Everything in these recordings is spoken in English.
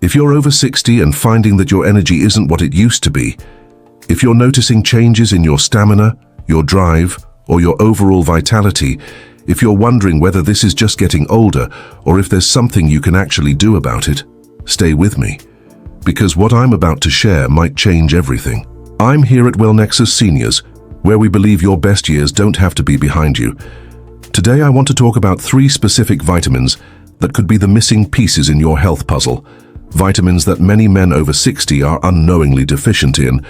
If you're over 60 and finding that your energy isn't what it used to be, if you're noticing changes in your stamina, your drive, or your overall vitality, if you're wondering whether this is just getting older or if there's something you can actually do about it, stay with me, because what I'm about to share might change everything. I'm here at WellNexus Seniors, where we believe your best years don't have to be behind you. Today I want to talk about 3 specific vitamins that could be the missing pieces in your health puzzle, vitamins that many men over 60 are unknowingly deficient in,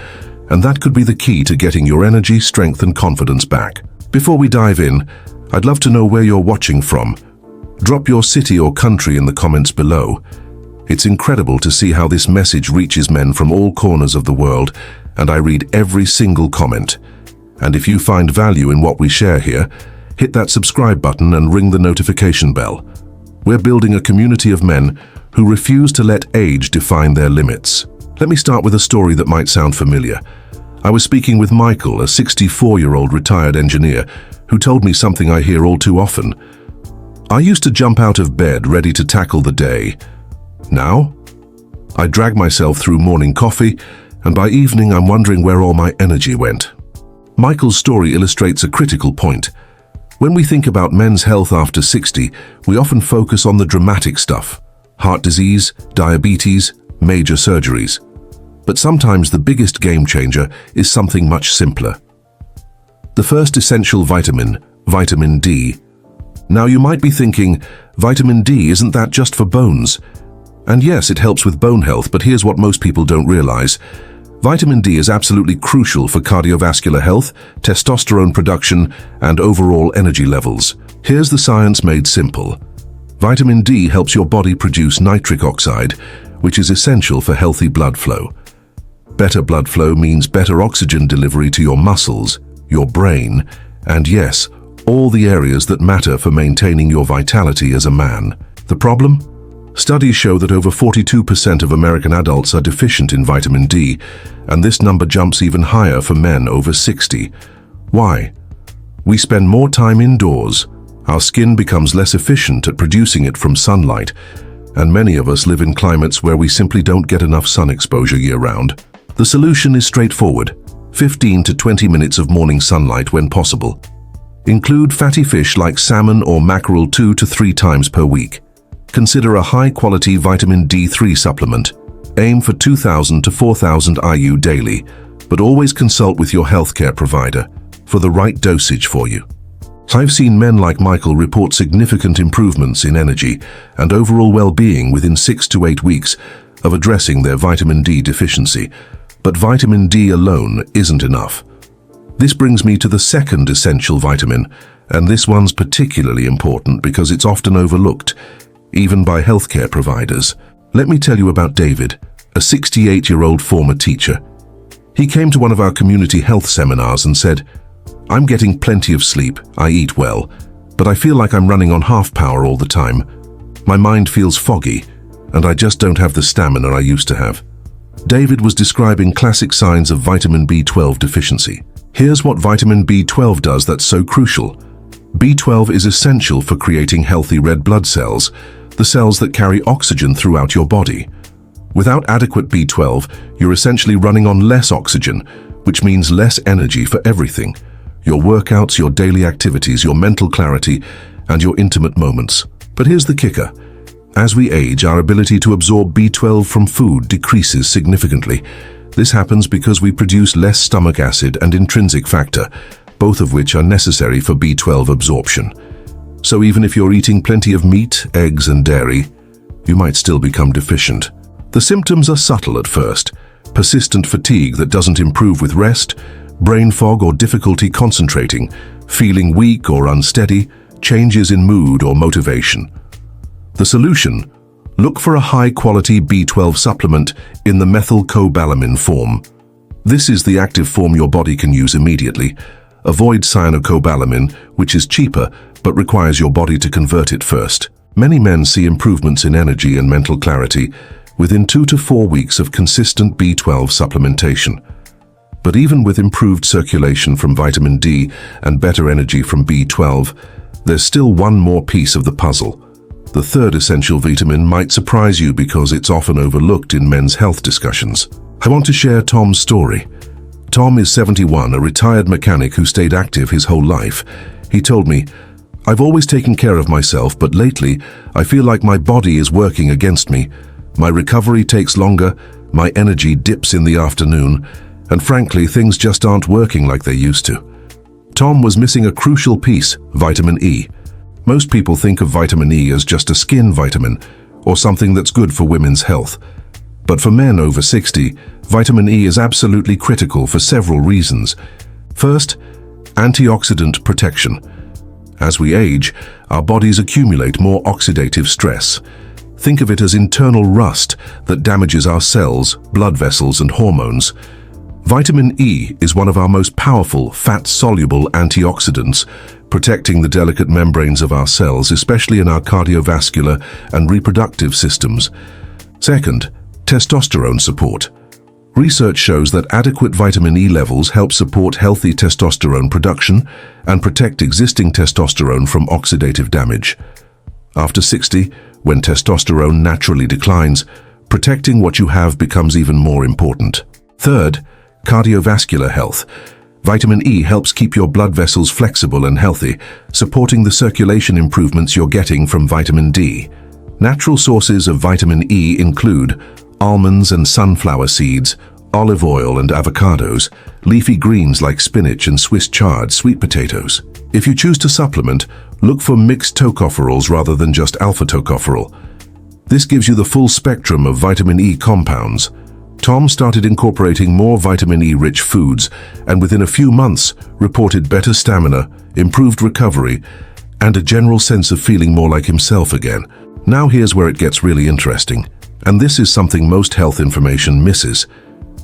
and that could be the key to getting your energy, strength, and confidence back. Before we dive in, I'd love to know where you're watching from. Drop your city or country in the comments below. It's incredible to see how this message reaches men from all corners of the world, and I read every single comment. And if you find value in what we share here, hit that subscribe button and ring the notification bell. We're building a community of men who refuse to let age define their limits. Let me start with a story that might sound familiar. I was speaking with Michael, a 64-year-old retired engineer, who told me something I hear all too often. I used to jump out of bed ready to tackle the day. Now, I drag myself through morning coffee, and by evening I'm wondering where all my energy went. Michael's story illustrates a critical point. When we think about men's health after 60, we often focus on the dramatic stuff: heart disease, diabetes, major surgeries. But sometimes the biggest game changer is something much simpler. The first essential vitamin, vitamin D. Now you might be thinking, vitamin D, isn't that just for bones? And yes, it helps with bone health, but here's what most people don't realize. Vitamin D is absolutely crucial for cardiovascular health, testosterone production, and overall energy levels. Here's the science made simple. Vitamin D helps your body produce nitric oxide, which is essential for healthy blood flow. Better blood flow means better oxygen delivery to your muscles, your brain, and yes, all the areas that matter for maintaining your vitality as a man. The problem? Studies show that over 42% of American adults are deficient in vitamin D, and this number jumps even higher for men over 60. Why? We spend more time indoors, our skin becomes less efficient at producing it from sunlight, and many of us live in climates where we simply don't get enough sun exposure year-round. The solution is straightforward: 15 to 20 minutes of morning sunlight when possible. Include fatty fish like salmon or mackerel 2 to 3 times per week. Consider a high-quality vitamin D3 supplement. Aim for 2,000 to 4,000 IU daily, but always consult with your healthcare provider for the right dosage for you. I've seen men like Michael report significant improvements in energy and overall well-being within 6 to 8 weeks of addressing their vitamin D deficiency. But vitamin D alone isn't enough. This brings me to the second essential vitamin, and this one's particularly important because it's often overlooked, even by healthcare providers. Let me tell you about David, a 68-year-old former teacher. He came to one of our community health seminars and said, "I'm getting plenty of sleep, I eat well, but I feel like I'm running on half power all the time. My mind feels foggy, and I just don't have the stamina I used to have." David was describing classic signs of vitamin B12 deficiency. Here's what vitamin B12 does that's so crucial. B12 is essential for creating healthy red blood cells, the cells that carry oxygen throughout your body. Without adequate B12, you're essentially running on less oxygen, which means less energy for everything: your workouts, your daily activities, your mental clarity, and your intimate moments. But here's the kicker. As we age, our ability to absorb B12 from food decreases significantly. This happens because we produce less stomach acid and intrinsic factor, both of which are necessary for B12 absorption. So even if you're eating plenty of meat, eggs, and dairy, you might still become deficient. The symptoms are subtle at first: persistent fatigue that doesn't improve with rest, brain fog or difficulty concentrating, feeling weak or unsteady, changes in mood or motivation. The solution? Look for a high-quality B12 supplement in the methylcobalamin form. This is the active form your body can use immediately. Avoid cyanocobalamin, which is cheaper but requires your body to convert it first. Many men see improvements in energy and mental clarity within 2 to 4 weeks of consistent B12 supplementation. But even with improved circulation from vitamin D and better energy from B12, there's still one more piece of the puzzle: The third essential vitamin might surprise you because it's often overlooked in men's health discussions. I want to share Tom's story. Tom is 71, a retired mechanic who stayed active his whole life. He told me, "I've always taken care of myself, but lately I feel like my body is working against me. My recovery takes longer, my energy dips in the afternoon, and frankly, things just aren't working like they used to." Tom was missing a crucial piece, vitamin E. Most people think of vitamin E as just a skin vitamin, or something that's good for women's health. But for men over 60, vitamin E is absolutely critical for several reasons. First, antioxidant protection. As we age, our bodies accumulate more oxidative stress. Think of it as internal rust that damages our cells, blood vessels, and hormones. Vitamin E is one of our most powerful fat-soluble antioxidants, protecting the delicate membranes of our cells, especially in our cardiovascular and reproductive systems. Second, testosterone support. Research shows that adequate vitamin E levels help support healthy testosterone production and protect existing testosterone from oxidative damage. After 60, when testosterone naturally declines, protecting what you have becomes even more important. Third, cardiovascular health. Vitamin E helps keep your blood vessels flexible and healthy, supporting the circulation improvements you're getting from vitamin D. Natural sources of vitamin E include almonds and sunflower seeds, olive oil and avocados, leafy greens like spinach and Swiss chard, sweet potatoes. If you choose to supplement, look for mixed tocopherols rather than just alpha tocopherol. This gives you the full spectrum of vitamin E compounds. Tom started incorporating more vitamin E-rich foods and within a few months reported better stamina, improved recovery, and a general sense of feeling more like himself again. Now here's where it gets really interesting. And this is something most health information misses.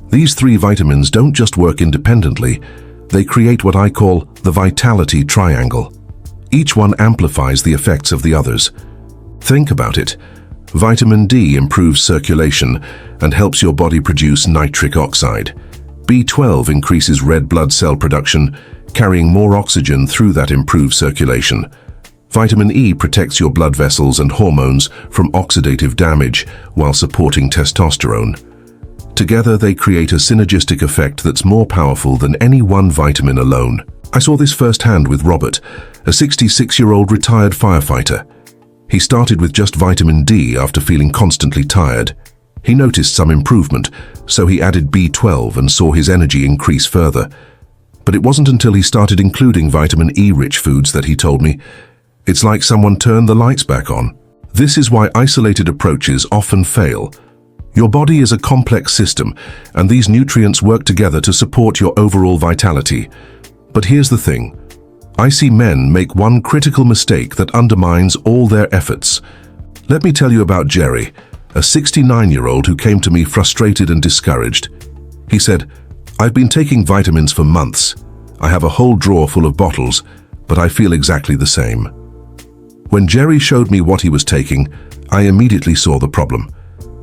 These three vitamins don't just work independently, they create what I call the vitality triangle. Each one amplifies the effects of the others. Think about it. Vitamin D improves circulation and helps your body produce nitric oxide. B12 increases red blood cell production, carrying more oxygen through that improved circulation. Vitamin E protects your blood vessels and hormones from oxidative damage while supporting testosterone. Together, they create a synergistic effect that's more powerful than any one vitamin alone. I saw this firsthand with Robert, a 66-year-old retired firefighter. He started with just vitamin D after feeling constantly tired. He noticed some improvement, so he added B12 and saw his energy increase further. But it wasn't until he started including vitamin E-rich foods that he told me, "It's like someone turned the lights back on." This is why isolated approaches often fail. Your body is a complex system, and these nutrients work together to support your overall vitality. But here's the thing. I see men make one critical mistake that undermines all their efforts. Let me tell you about Jerry, a 69-year-old who came to me frustrated and discouraged. He said, "I've been taking vitamins for months. I have a whole drawer full of bottles, but I feel exactly the same." When Jerry showed me what he was taking, I immediately saw the problem.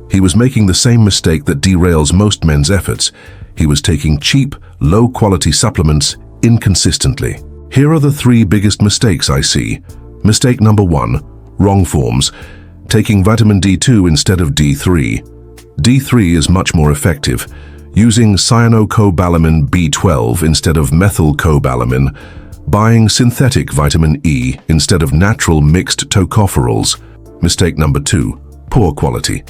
He was making the same mistake that derails most men's efforts. He was taking cheap, low-quality supplements inconsistently. Here are the three biggest mistakes I see. Mistake number 1, wrong forms. Taking vitamin D2 instead of D3. D3 is much more effective. Using cyanocobalamin B12 instead of methylcobalamin. Buying synthetic vitamin E instead of natural mixed tocopherols. Mistake number 2, poor quality.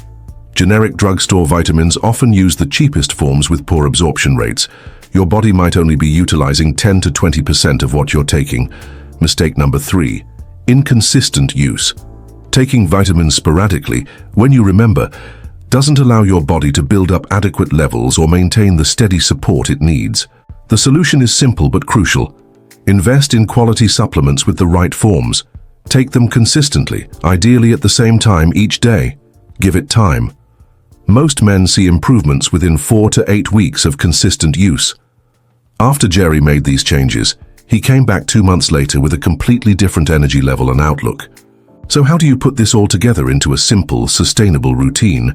Generic drugstore vitamins often use the cheapest forms with poor absorption rates. Your body might only be utilizing 10 to 20% of what you're taking. Mistake number 3, inconsistent use. Taking vitamins sporadically, when you remember, doesn't allow your body to build up adequate levels or maintain the steady support it needs. The solution is simple but crucial. Invest in quality supplements with the right forms. Take them consistently, ideally at the same time each day. Give it time. Most men see improvements within 4 to 8 weeks of consistent use. After Jerry made these changes, he came back 2 months later with a completely different energy level and outlook. So how do you put this all together into a simple, sustainable routine?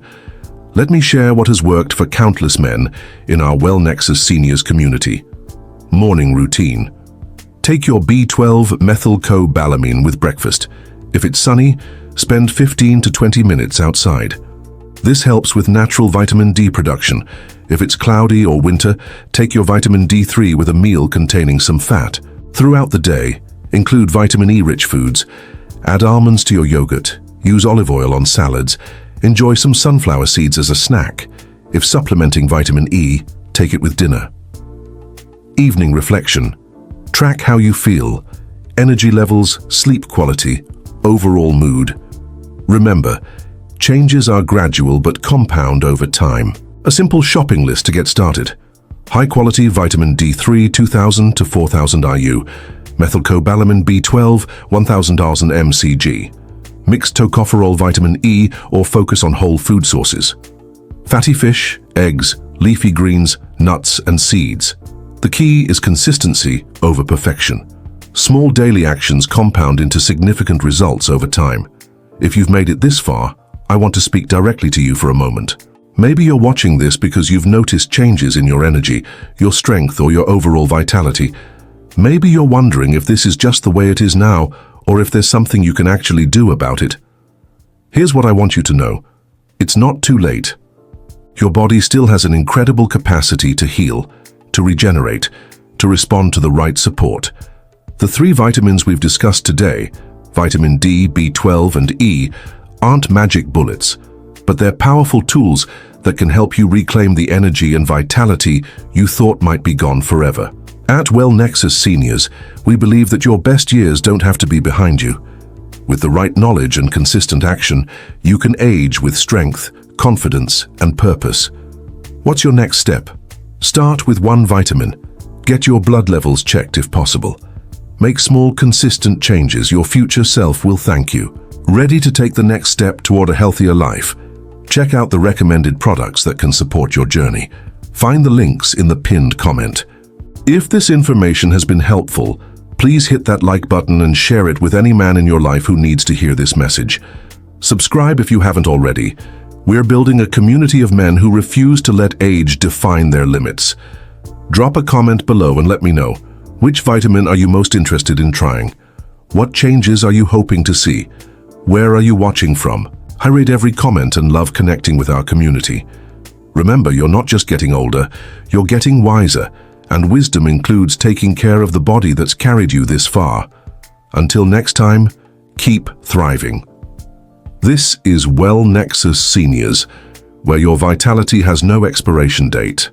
Let me share what has worked for countless men in our WellNexus seniors community. Morning routine. Take your B12 methylcobalamin with breakfast. If it's sunny, spend 15 to 20 minutes outside. This helps with natural vitamin D production. If it's cloudy or winter, take your vitamin D3 with a meal containing some fat. Throughout the day, include vitamin E-rich foods. Add almonds to your yogurt. Use olive oil on salads. Enjoy some sunflower seeds as a snack. If supplementing vitamin E, take it with dinner. Evening reflection. Track how you feel. Energy levels, sleep quality, overall mood. Remember, changes are gradual but compound over time. A simple shopping list to get started. High-quality vitamin D3 2000 to 4000 IU, methylcobalamin B12 1000 mcg, mixed tocopherol vitamin E or focus on whole food sources. Fatty fish, eggs, leafy greens, nuts and seeds. The key is consistency over perfection. Small daily actions compound into significant results over time. If you've made it this far, I want to speak directly to you for a moment. Maybe you're watching this because you've noticed changes in your energy, your strength, or your overall vitality. Maybe you're wondering if this is just the way it is now, or if there's something you can actually do about it. Here's what I want you to know. It's not too late. Your body still has an incredible capacity to heal, to regenerate, to respond to the right support. The 3 vitamins we've discussed today, vitamin D, B12, and E, aren't magic bullets, but they're powerful tools that can help you reclaim the energy and vitality you thought might be gone forever. At WellNexus Seniors, we believe that your best years don't have to be behind you. With the right knowledge and consistent action, you can age with strength, confidence, and purpose. What's your next step? Start with 1 vitamin. Get your blood levels checked if possible. Make small, consistent changes. Your future self will thank you. Ready to take the next step toward a healthier life? Check out the recommended products that can support your journey. Find the links in the pinned comment. If this information has been helpful, please hit that like button and share it with any man in your life who needs to hear this message. Subscribe if you haven't already. We're building a community of men who refuse to let age define their limits. Drop a comment below and let me know. Which vitamin are you most interested in trying? What changes are you hoping to see? Where are you watching from? I read every comment and love connecting with our community. Remember, you're not just getting older, you're getting wiser, and wisdom includes taking care of the body that's carried you this far. Until next time, keep thriving. This is WellNexus Seniors, where your vitality has no expiration date.